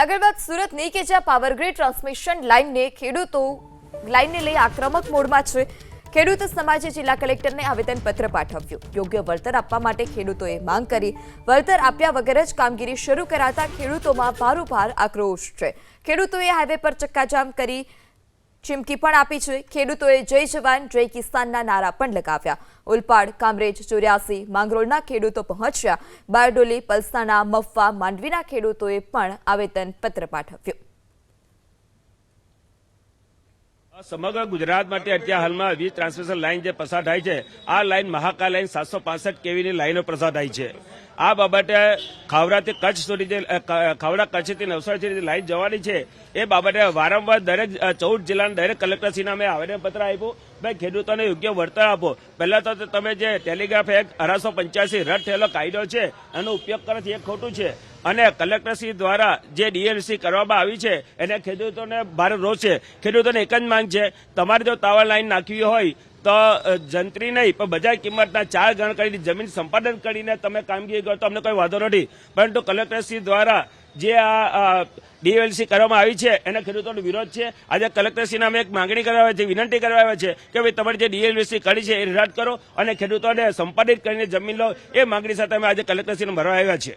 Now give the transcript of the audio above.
આગળ વાત સુરતની કે જ્યાં પાવરગ્રીડ ટ્રાન્સમિશન લાઇનને લઈ આક્રમક મોડમાં છે। ખેડૂત સમાજે જિલ્લા કલેક્ટરને આવેદનપત્ર પાઠવ્યું। યોગ્ય વળતર આપવા માટે ખેડૂતોએ માંગ કરી। વળતર આપ્યા વગર જ કામગીરી શરૂ કરાતા ખેડૂતોમાં ભારોભાર આક્રોશ છે। ખેડૂતોએ હાઈવે પર ચક્કાજામ કરી ચીમકી પણ આપી છે। ખેડૂતોએ જય જવાન જય કિસાનના નારા પણ લગાવ્યા। ઉલપાડ, કામરેજ, ચોર્યાસી, માંગરોળના ખેડૂતો પહોંચ્યા। બારડોલી, પલસાણા, મફવા, માંડવીના ખેડૂતોએ પણ આવેદનપત્ર પાઠવ્યું। સમગ્ર ગુજરાત માટે અત્યારે હાલમાં વીજ ટ્રાન્સમિશન લાઇન જે પસાર થાય છે, આ લાઇન મહાકાલ લાઇન 765 કેવીની લાઇનો પસાર થાય છે। આ બાબતે ખાવડાથી કચ્છ સુધી જે ખાવડા કચ્છથી નવસારી સુધી લાઇન જવાની છે, એ બાબતે વારંવાર દરેક 14 જિલ્લાના દરેક કલેક્ટરશ્રીને અમે આવેદનપત્ર આપ્યું। ભાઈ, ખેડૂતોને યોગ્ય વળતર આપો। પહેલા તો તમે જે ટેલિગ્રાફ એક્ટ 1885 રદ થયેલો કાયદો છે, એનો ઉપયોગ કરવાથી એ ખોટું છે। અને કલેક્ટરશ્રી દ્વારા જે ડીએલસી કરવામાં આવી છે, એને ખેડૂતોને ભારે રોષ છે। ખેડૂતોને એક જ માંગ છે, તમારે જો ટાવર લાઇન નાખવી હોય તો જંત્રી નહીં પણ બજાર કિંમતના 4 ગણ કરીને જમીન સંપાદન કરીને તમે કામગીરી કરો તો અમને કોઈ વાંધો નથી, પરંતુ કલેક્ટરશ્રી દ્વારા જે આ ડીએલસી કરવામાં આવી છે એને ખેડૂતોનો વિરોધ છે। આજે કલેક્ટરશ્રીને અમે એક માંગણી કરવા આવ્યા છે, વિનંતી કરવા આવ્યા છે કે ભાઈ તમારી જે ડીએલસી કરી છે એ રદ કરો અને ખેડૂતોને સંપાદિત કરીને જમીન લો। એ માંગણી સાથે અમે આજે કલેક્ટરશ્રીને મળવા આવ્યા છે।